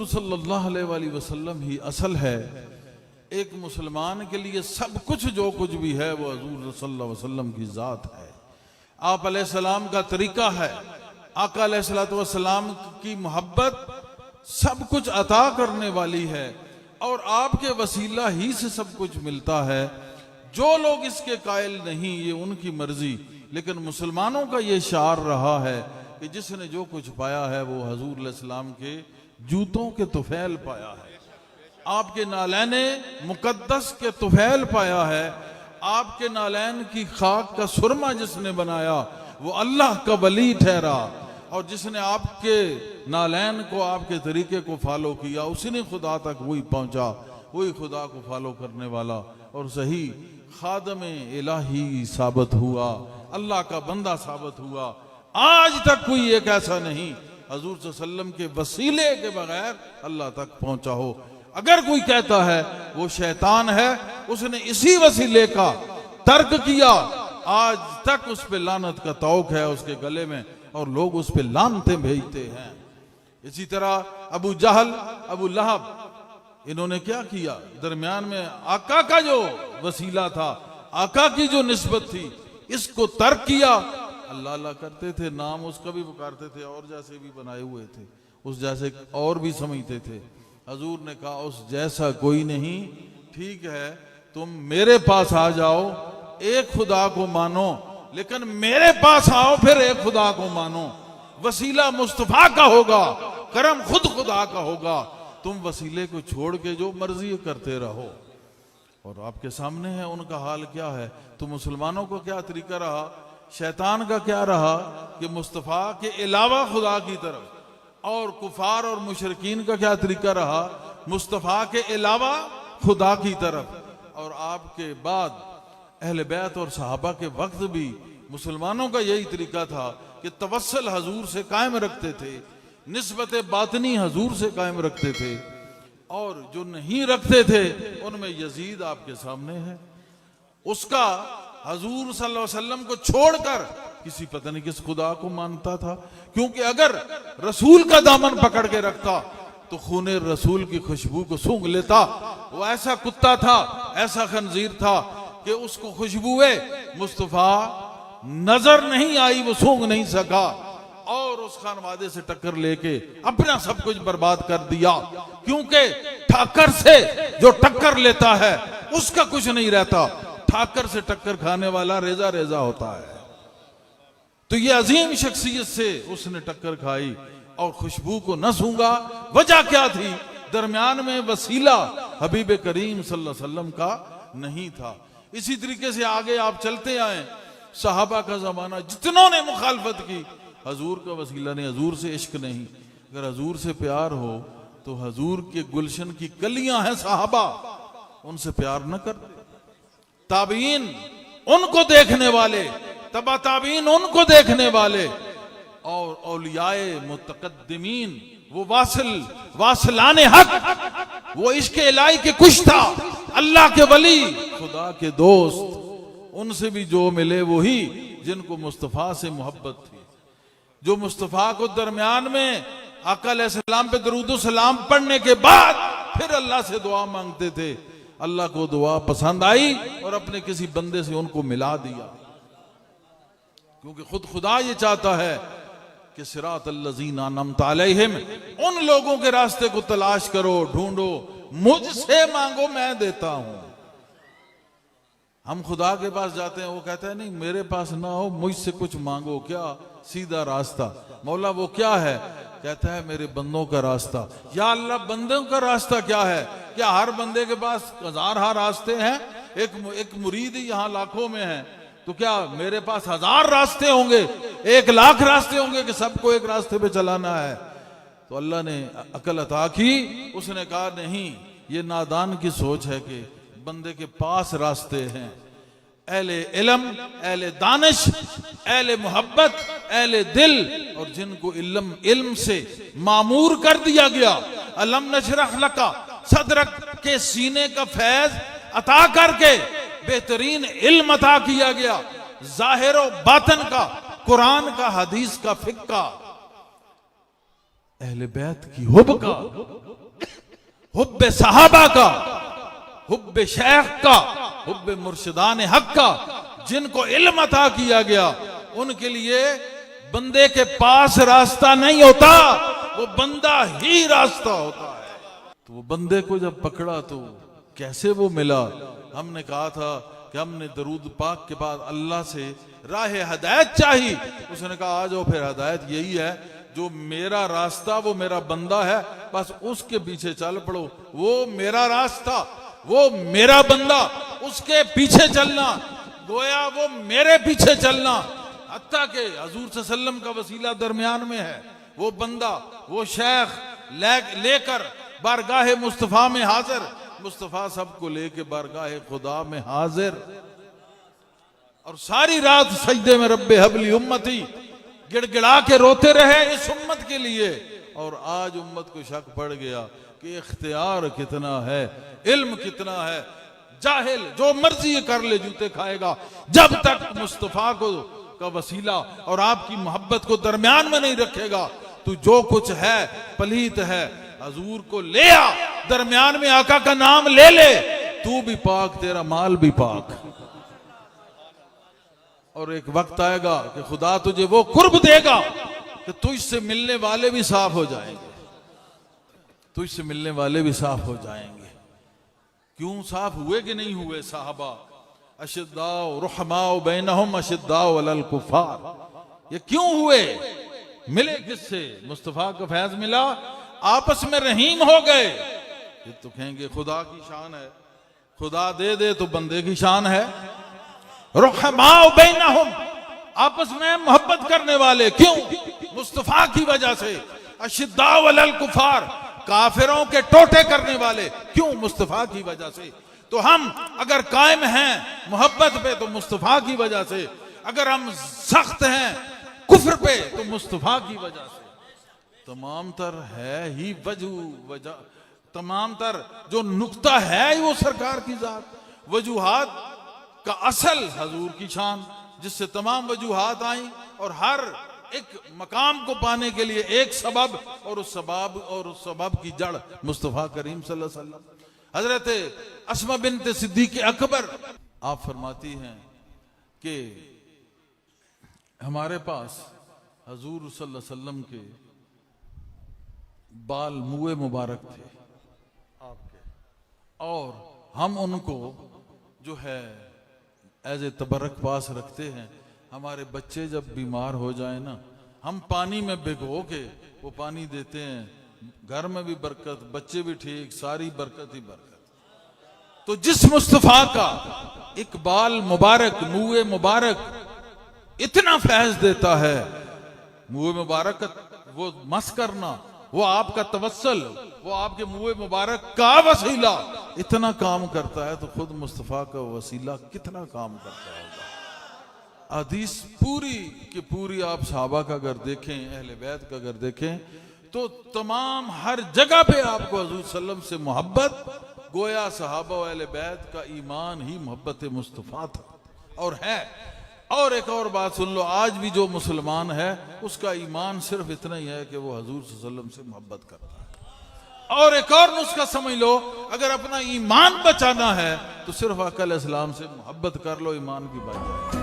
हुजूर सल्लल्लाहु अलैहि वसल्लम ही असल है। एक मुसलमान के लिए सब कुछ जो कुछ भी है वो हुजूर सल्लल्लाहु अलैहि वसल्लम की जात है, आप अलैहिस्सलाम का तरीका है, आका अलैहिस्सलाम की मोहब्बत सब कुछ अता करने वाली है और आपके वसीला ही से सब कुछ मिलता है। जो लोग इसके कायल नहीं ये उनकी मर्जी, लेकिन मुसलमानों का ये शार रहा है कि जिसने जो कुछ पाया है वो हुजूर अलैहिस्सलाम के जूतों के तुफैल पाया है, आपके नालैने मुकद्दस के तुफैल पाया है। आपके नालैन की खाक का सुरमा जिसने बनाया वो अल्लाह का वली ठहरा, और जिसने आपके नालैन को आपके तरीके को फॉलो किया उसी ने खुदा तक वही पहुंचा, वही खुदा को फॉलो करने वाला और सही खादम इलाही साबित हुआ, अल्लाह का बंदा साबित हुआ। आज तक कोई एक ऐसा नहीं हुजूर सल्लल्लाहु अलैहि वसल्लम के वसीले के बगैर अल्लाह तक पहुंचा हो। अगर कोई कहता है वो शैतान है, उसने इसी वसीले का तर्क किया, आज तक उस पे लानत का तौक है उसके गले में और लोग उस पे लानतें भेजते हैं। इसी तरह अबू जहल, अबू लहब, इन्होंने क्या किया, दरमियान में आका का जो वसीला था, आका की जो निस्बत थी, इसको तर्क किया। अल्लाह अल्लाह करते थे, नाम उसका भी पुकारते थे और जैसे भी बनाए हुए थे उस जैसे और भी समझते थे। हजूर ने कहा उस जैसा कोई नहीं, ठीक है तुम मेरे पास आ जाओ, एक खुदा को मानो, लेकिन मेरे पास आओ फिर एक खुदा को मानो। वसीला मुस्तफा का होगा, करम खुद खुदा का होगा। तुम वसीले को छोड़ के जो मर्जी करते रहो। और आपके सामने है उनका हाल क्या है। तो मुसलमानों को क्या तरीका रहा, शैतान का क्या रहा कि मुस्तफा के अलावा खुदा की तरफ, और कुफार और मुशरिकीन का क्या तरीका रहा, मुस्तफा के अलावा खुदा की तरफ। और आपके बाद अहले बैत और सहाबा के वक्त भी मुसलमानों का यही तरीका था कि तवस्सल हजूर से कायम रखते थे, निस्बत बातनी हजूर से कायम रखते थे, और जो नहीं रखते थे उनमें यजीद आपके सामने है। उसका हजूर सल्लल्लाहु अलैहि वसल्लम को छोड़कर किसी पता नहीं किस खुदा को मानता था, क्योंकि अगर रसूल का दामन पकड़ के रखता तो खूने रसूल की खुशबू को सूंघ लेता। वो ऐसा कुत्ता था, ऐसा खंजीर था कि उसको खुशबुए मुस्तफा नजर नहीं आई, वो सूंघ नहीं सका, और उस खानवादे से टक्कर लेके अपना सब कुछ बर्बाद कर दिया। क्योंकि ठाकर से जो टक्कर लेता है उसका कुछ नहीं रहता, ठाकर से टक्कर खाने वाला रेजा रेजा होता है। तो ये अजीम शख्सियत से उसने टक्कर खाई और खुशबू को न सूंघा। वजह क्या थी, दरमियान में वसीला हबीब करीम सल्लल्लाहु अलैहि वसल्लम का नहीं था। इसी तरीके से आगे आप चलते आए, सहाबा का जमाना जितनों ने मुखालफत की, हजूर का वसीला नहीं, हजूर से इश्क नहीं। अगर हजूर से प्यार हो तो हजूर के गुलशन की कलियां हैं सहाबा, उनसे प्यार न करते। ताबीन उनको देखने वाले, तबा ताबीन उनको देखने वाले, और औलियाए मुतकद्दिमीन वो वासिलाने हक, वो इश्क इलाही के कुश्ता, अल्लाह के वली, खुदा के दोस्त, उनसे भी जो मिले वही जिनको मुस्तफा से मोहब्बत थी, जो मुस्तफा को दरमियान में आका अलैहिस्सलाम पे दरूद सलाम पढ़ने के बाद फिर अल्लाह से दुआ मांगते थे। अल्लाह को दुआ पसंद आई और अपने किसी बंदे से उनको मिला दिया, क्योंकि खुद खुदा ये चाहता है कि सिरातल लज़ीना अनअमता अलैहिम, उन लोगों के रास्ते को तलाश करो, ढूंढो, मुझसे मांगो मैं देता हूं। हम खुदा के पास जाते हैं, वो कहता है नहीं मेरे पास ना हो, मुझसे कुछ मांगो, क्या सीधा रास्ता। मौला वो क्या है, कहता है मेरे बंदों का रास्ता। या अल्लाह बंदों का रास्ता क्या है, क्या हर बंदे के पास हजार रास्ते हैं, एक मुरीद ही यहाँ लाखों में है, तो क्या मेरे पास 1000 रास्ते होंगे, 1,00,000 रास्ते होंगे कि सबको एक रास्ते पे चलाना है। तो अल्लाह ने अकल अता की, उसने कहा नहीं, ये नादान की सोच है कि बंदे के पास रास्ते हैं। अहले इल्म, अहले दानिश, अहले मोहब्बत, अहले दिल, और जिनको इल्म से मामूर कर दिया गया, अलम नशरह लका सदरक के सीने का फैज अता करके बेहतरीन इल्म अता किया गया, जाहिर और बातन का, कुरान का, हदीस का, फिक्र का। अहले बैत की हुब का, हुब्बे सहाबा का, हुब्बे शेख का, हुब्बे मुर्शिदान हक का, जिनको इल्म अता किया गया, उनके लिए बंदे के पास रास्ता नहीं होता, वो बंदा ही रास्ता होता है। तो वो बंदे को जब पकड़ा तो कैसे वो मिला? हमने कहा था कि हमने दरूद पाक के बाद अल्लाह से राह हदायत चाहिए। उसने कहा आ जाओ, फिर हदायत यही है, जो मेरा रास्ता वो मेरा बंदा है, बस उसके पीछे चल पड़ो। वो मेरा रास्ता, वो मेरा बंदा, उसके पीछे चलना, गोया वो मेरे पीछे चलना। हत्ता के हजूर सल्लम का वसीला दरमियान में है, वो बंदा, वो शेख लेकर बारगाह मुस्तफा में हाजिर, मुस्तफा सबको लेके बारगाह खुदा में हाजिर, और सारी रात सजदे में रब्बे हबली उम्मती गिड़गिड़ा के रोते रहे इस उम्मत के लिए। और आज उम्मत को शक पड़ गया कि इख्तियार कितना है, इल्म कितना है। जाहिल जो मर्जी कर ले जूते खाएगा, जब तक मुस्तफा को का वसीला और आपकी मोहब्बत को दरमियान में नहीं रखेगा, तू जो कुछ है पलीत है, हजूर को ले आ, दरमियान में आका का नाम ले ले, तू भी पाक, तेरा माल भी पाक। और एक वक्त आएगा कि खुदा तुझे वो कुर्ब देगा कि तुझसे मिलने वाले भी साफ हो जाएंगे, तुझसे मिलने वाले भी साफ हो जाएंगे। क्यों साफ हुए कि नहीं हुए साहबा? अशिद्दाउ रुहमाउ बैनहुम अशिद्दाउ अलल कुफार, ये क्यों हुए? मिले किससे? मुस्तफा का फैज मिला, आपस में रहीम हो गए। ये तो कहेंगे खुदा की शान है, खुदा दे दे तो बंदे की शान है। रुहमाउ बैनहुम, आपस में मोहब्बत करने वाले, क्यों? मुस्तफा की वजह से। अशिद्दाउ अलल कुफार, काफिरों के टोटे करने वाले, क्यों? मुस्तफा की वजह से। तो हम अगर कायम हैं मोहब्बत पे तो मुस्तफा की वजह से, अगर हम सख्त हैं कुफ्र पे तो मुस्तफा की वजह से। तमाम तर है ही वजह, तमाम तर जो नुक्ता है वो सरकार की जात, वजूहात का असल हजूर की शान, जिससे तमाम वजूहात आई और हर एक मकाम को पाने के लिए एक सबब, और उस सबब की जड़ मुस्तफा करीम सल्लल्लाहु अलैहि वसल्लम। हजरत अस्मा बिन्त सिद्दीक अकबर आप फरमाती हैं कि हमारे पास हजूर सल्लल्लाहु अलैहि वसल्लम के बाल मुए मुबारक थे आपके, और हम उनको जो है एज ए तबरक पास रखते हैं। हमारे बच्चे जब बीमार हो जाए ना, हम पानी में भिगो के वो पानी देते हैं, घर में भी बरकत, बच्चे भी ठीक, सारी बरकत ही बरकत। तो जिस मुस्तफा का इकबाल मुबारक, मुए मुबारक इतना फैज देता है, मुए मुबारक वो मस करना, वो आपका तवस्सल, वो आपके मुए मुबारक का वसीला इतना काम करता है, तो खुद मुस्तफा का वसीला कितना काम करता होगा। हदीस पूरी की पूरी आप सहाबा का अगर देखें, अहले बैत का अगर देखें, तो तमाम हर जगह पे आपको हजूर सल्लम से मोहब्बत, गोया सहाबा व अहले बैत का ईमान ही मोहब्बत मुस्तफा था और है। और एक और बात सुन लो, आज भी जो मुसलमान है उसका ईमान सिर्फ इतना ही है कि वो हजूर सल्लम से मोहब्बत करता है। और एक और नुस्खा समझ लो, अगर अपना ईमान बचाना है तो सिर्फ आका अलैहिस्सलाम से मोहब्बत कर लो, ईमान की बात है।